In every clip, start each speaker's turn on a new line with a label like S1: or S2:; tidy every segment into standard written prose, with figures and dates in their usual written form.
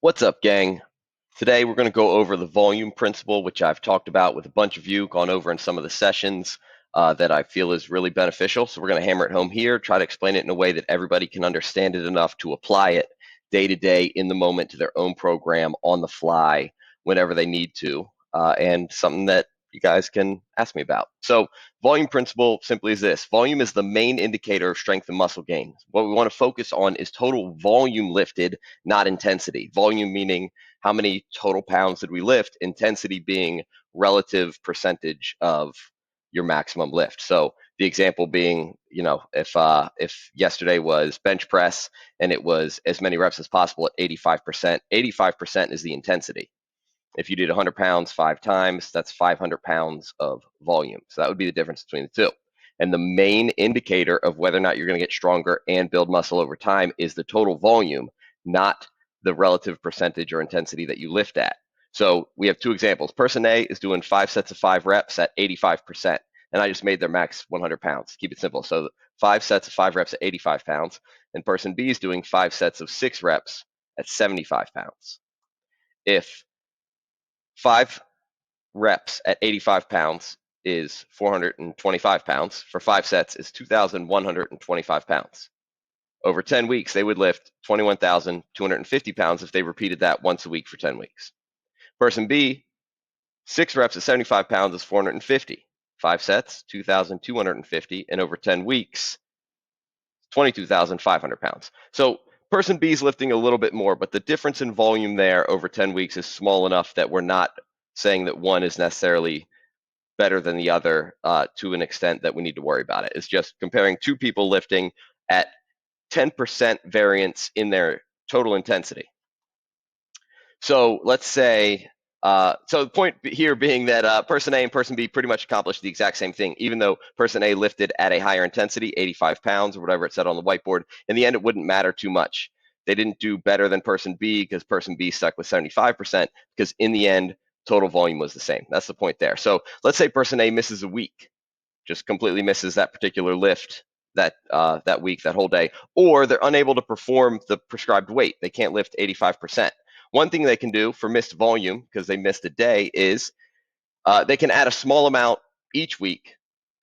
S1: What's up, gang? Today we're going to go over the volume principle, which I've talked about with a bunch of you, gone over in some of the sessions that I feel is really beneficial. So we're going to hammer it home here, try to explain it in a way that everybody can understand it enough to apply it day to day in the moment to their own program on the fly whenever they need to, and something that you guys can ask me about. So volume principle simply is this. Volume is the main indicator of strength and muscle gain. What we want to focus on is total volume lifted, not intensity. Volume meaning how many total pounds did we lift, intensity being relative percentage of your maximum lift. So the example being, if yesterday was bench press and it was as many reps as possible at 85%, 85% is the intensity. If you did 100 pounds 5 times, that's 500 pounds of volume. So that would be the difference between the two. And the main indicator of whether or not you're going to get stronger and build muscle over time is the total volume, not the relative percentage or intensity that you lift at. So we have two examples. Person A is doing 5 sets of 5 reps at 85%, and I just made their max 100 pounds. Keep it simple. So 5 sets of 5 reps at 85 pounds, and person B is doing 5 sets of 6 reps at 75 pounds. If 5 reps at 85 pounds is 425 pounds, for 5 sets is 2,125 pounds. Over 10 weeks, they would lift 21,250 pounds if they repeated that once a week for 10 weeks. Person B, 6 reps at 75 pounds is 450. 5 sets, 2,250, and over 10 weeks, 22,500 pounds. So person B is lifting a little bit more, but the difference in volume there over 10 weeks is small enough that we're not saying that one is necessarily better than the other to an extent that we need to worry about it. It's just comparing two people lifting at 10% variance in their total intensity. So let's say, so the point here being that person A and person B pretty much accomplished the exact same thing, even though person A lifted at a higher intensity, 85 pounds or whatever it said on the whiteboard. In the end, it wouldn't matter too much. They didn't do better than person B because person B stuck with 75%, because in the end, total volume was the same. That's the point there. So let's say person A misses a week, just completely misses that particular lift that week, that whole day, or they're unable to perform the prescribed weight. They can't lift 85%. One thing they can do for missed volume, because they missed a day, is they can add a small amount each week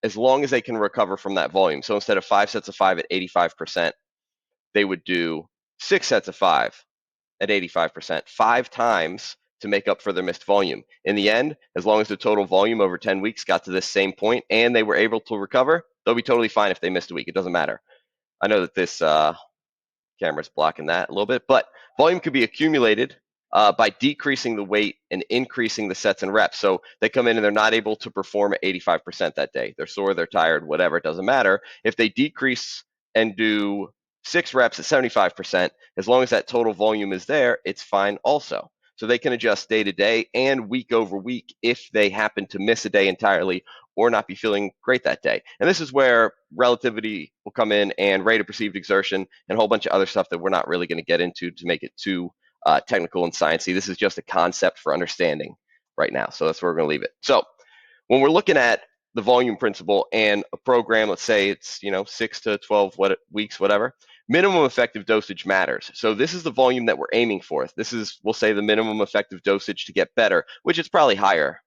S1: as long as they can recover from that volume. So instead of 5 sets of 5 at 85%, they would do 6 sets of 5 at 85%, 5 times to make up for their missed volume. In the end, as long as the total volume over 10 weeks got to this same point and they were able to recover, they'll be totally fine if they missed a week. It doesn't matter. I know that this camera's blocking that a little bit, but volume could be accumulated by decreasing the weight and increasing the sets and reps. So they come in and they're not able to perform at 85% that day. They're sore, they're tired, whatever, it doesn't matter. If they decrease and do 6 reps at 75%, as long as that total volume is there, it's fine also. So they can adjust day to day and week over week if they happen to miss a day entirely or not be feeling great that day. And this is where relativity will come in, and rate of perceived exertion, and a whole bunch of other stuff that we're not really going to get into to make it too technical and sciencey. This is just a concept for understanding right now. So that's where we're going to leave it. So when we're looking at the volume principle and a program, let's say it's 6 to 12 weeks, whatever, minimum effective dosage matters. So this is the volume that we're aiming for. This is, we'll say, the minimum effective dosage to get better, which is probably higher.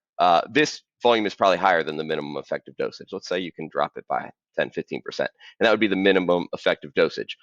S1: This volume is probably higher than the minimum effective dosage. Let's say you can drop it by 10, 15%, and that would be the minimum effective dosage.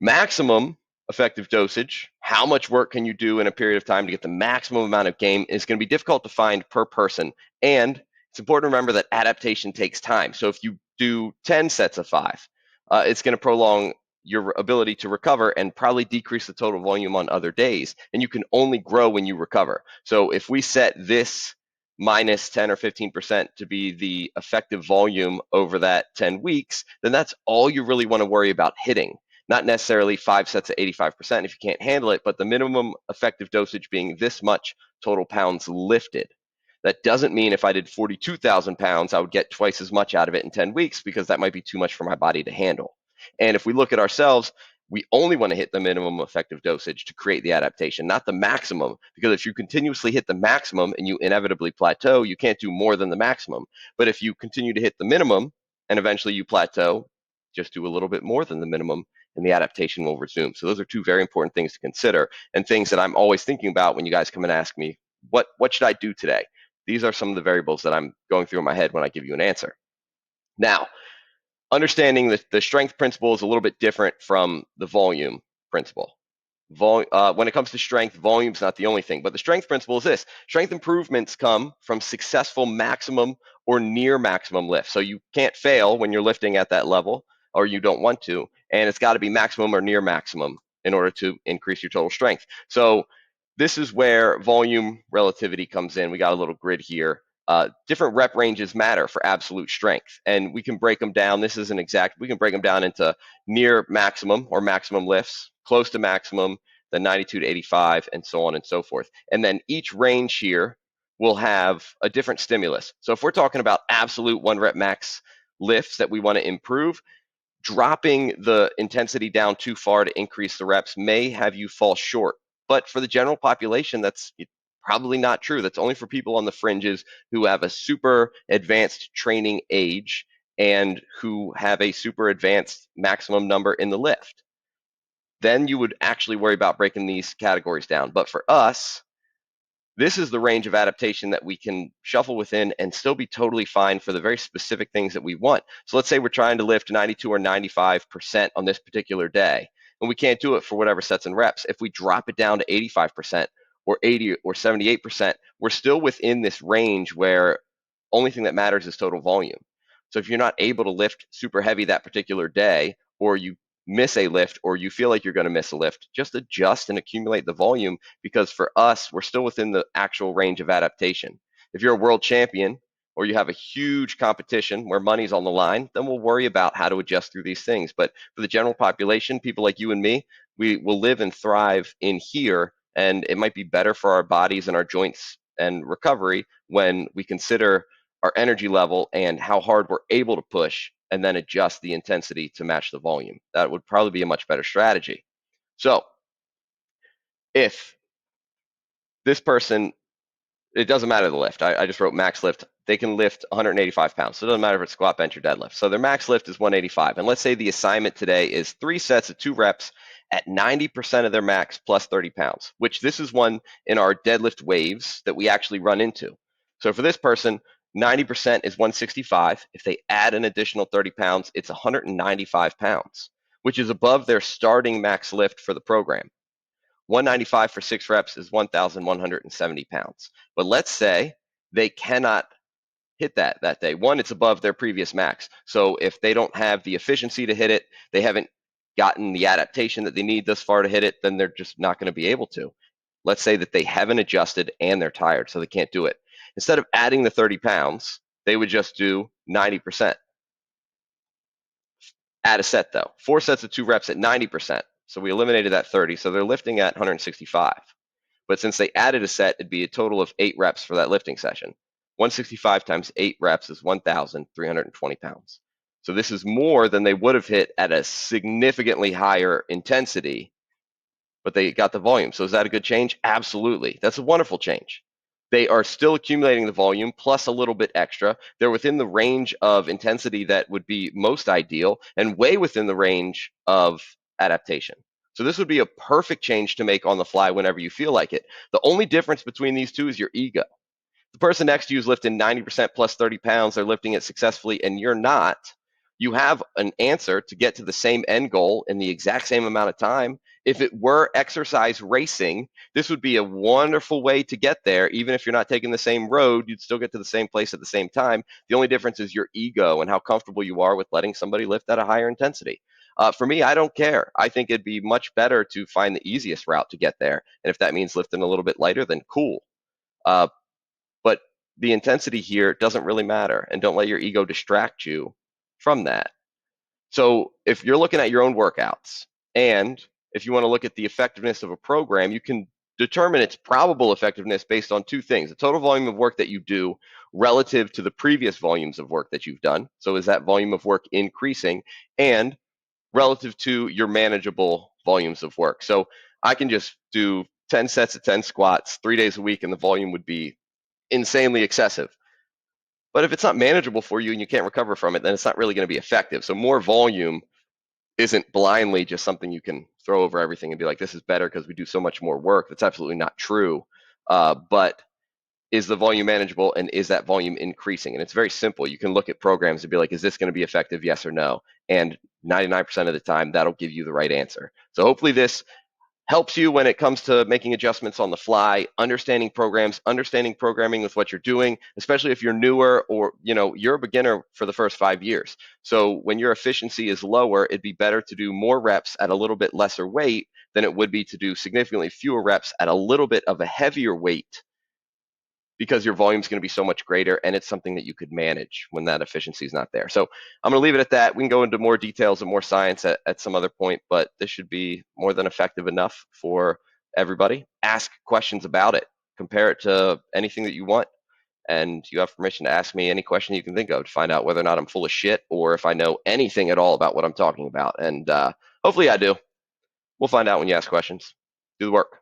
S1: Maximum effective dosage, how much work can you do in a period of time to get the maximum amount of gain, is going to be difficult to find per person. And it's important to remember that adaptation takes time. So if you do 10 sets of 5, it's going to prolong your ability to recover and probably decrease the total volume on other days. And you can only grow when you recover. So if we set this minus 10 or 15% to be the effective volume over that 10 weeks, then that's all you really want to worry about hitting. Not necessarily 5 sets at 85% if you can't handle it, but the minimum effective dosage being this much total pounds lifted. That doesn't mean if I did 42,000 pounds, I would get twice as much out of it in 10 weeks, because that might be too much for my body to handle. And if we look at ourselves, we only want to hit the minimum effective dosage to create the adaptation, not the maximum, because if you continuously hit the maximum and you inevitably plateau, you can't do more than the maximum. But if you continue to hit the minimum and eventually you plateau, just do a little bit more than the minimum, and the adaptation will resume. So those are two very important things to consider, and things that I'm always thinking about when you guys come and ask me, what should I do today? These are some of the variables that I'm going through in my head when I give you an answer. Now, understanding that the strength principle is a little bit different from the volume principle. When it comes to strength, volume's not the only thing, but the strength principle is this: strength improvements come from successful maximum or near maximum lift. So you can't fail when you're lifting at that level, or you don't want to, and it's got to be maximum or near maximum in order to increase your total strength. So this is where volume relativity comes in. We got a little grid here. Different rep ranges matter for absolute strength, and we can break them down. This isn't exact. We can break them down into near maximum or maximum lifts, close to maximum, then 92 to 85, and so on and so forth. And then each range here will have a different stimulus. So if we're talking about absolute 1 rep max lifts that we want to improve, dropping the intensity down too far to increase the reps may have you fall short. But for the general population, that's probably not true. That's only for people on the fringes who have a super advanced training age and who have a super advanced maximum number in the lift. Then you would actually worry about breaking these categories down. But for us, this is the range of adaptation that we can shuffle within and still be totally fine for the very specific things that we want. So let's say we're trying to lift 92 or 95% on this particular day, and we can't do it for whatever sets and reps. If we drop it down to 85% or 80 or 78%, we're still within this range where only thing that matters is total volume. So if you're not able to lift super heavy that particular day, or you miss a lift, or you feel like you're going to miss a lift, just adjust and accumulate the volume, because for us, we're still within the actual range of adaptation. If you're a world champion or you have a huge competition where money's on the line, then we'll worry about how to adjust through these things. But for the general population, people like you and me, we will live and thrive in here, and it might be better for our bodies and our joints and recovery when we consider our energy level and how hard we're able to push, and then adjust the intensity to match the volume. That would probably be a much better strategy. So if this person, it doesn't matter the lift. I just wrote max lift. They can lift 185 pounds. So it doesn't matter if it's squat, bench, or deadlift. So their max lift is 185. And let's say the assignment today is 3 sets of 2 reps at 90% of their max plus 30 pounds, which this is one in our deadlift waves that we actually run into. So for this person, 90% is 165. If they add an additional 30 pounds, it's 195 pounds, which is above their starting max lift for the program. 195 for 6 reps is 1,170 pounds. But let's say they cannot hit that day. One, it's above their previous max. So if they don't have the efficiency to hit it, they haven't gotten the adaptation that they need thus far to hit it, then they're just not going to be able to. Let's say that they haven't adjusted and they're tired, so they can't do it. Instead of adding the 30 pounds, they would just do 90%. Add a set though. 4 sets of 2 reps at 90%. So we eliminated that 30. So they're lifting at 165. But since they added a set, it'd be a total of 8 reps for that lifting session. 165 times 8 reps is 1,320 pounds. So this is more than they would have hit at a significantly higher intensity, but they got the volume. So is that a good change? Absolutely. That's a wonderful change. They are still accumulating the volume plus a little bit extra. They're within the range of intensity that would be most ideal, and way within the range of adaptation. So this would be a perfect change to make on the fly whenever you feel like it. The only difference between these two is your ego. The person next to you is lifting 90% plus 30 pounds. They're lifting it successfully, and you're not. You have an answer to get to the same end goal in the exact same amount of time. If it were exercise racing, this would be a wonderful way to get there. Even if you're not taking the same road, you'd still get to the same place at the same time. The only difference is your ego and how comfortable you are with letting somebody lift at a higher intensity. For me, I don't care. I think it'd be much better to find the easiest route to get there. And if that means lifting a little bit lighter, then cool. But the intensity here doesn't really matter, and don't let your ego distract you from that. So if you're looking at your own workouts, and if you want to look at the effectiveness of a program, you can determine its probable effectiveness based on 2 things: the total volume of work that you do relative to the previous volumes of work that you've done. So is that volume of work increasing? And relative to your manageable volumes of work. So I can just do 10 sets of 10 squats 3 days a week, and the volume would be insanely excessive. But if it's not manageable for you and you can't recover from it, then it's not really going to be effective. So more volume isn't blindly just something you can throw over everything and be like, this is better because we do so much more work. That's absolutely not true. But is the volume manageable, and is that volume increasing? And it's very simple. You can look at programs and be like, is this going to be effective? Yes or no. And 99% of the time, that'll give you the right answer. So hopefully this helps you when it comes to making adjustments on the fly, understanding programs, understanding programming with what you're doing, especially if you're newer or you're a beginner for the first 5 years. So when your efficiency is lower, it'd be better to do more reps at a little bit lesser weight than it would be to do significantly fewer reps at a little bit of a heavier weight, because your volume is going to be so much greater, and it's something that you could manage when that efficiency is not there. So I'm going to leave it at that. We can go into more details and more science at some other point, but this should be more than effective enough for everybody. Ask questions about it, compare it to anything that you want, and you have permission to ask me any question you can think of to find out whether or not I'm full of shit or if I know anything at all about what I'm talking about. And hopefully I do. We'll find out when you ask questions. Do the work.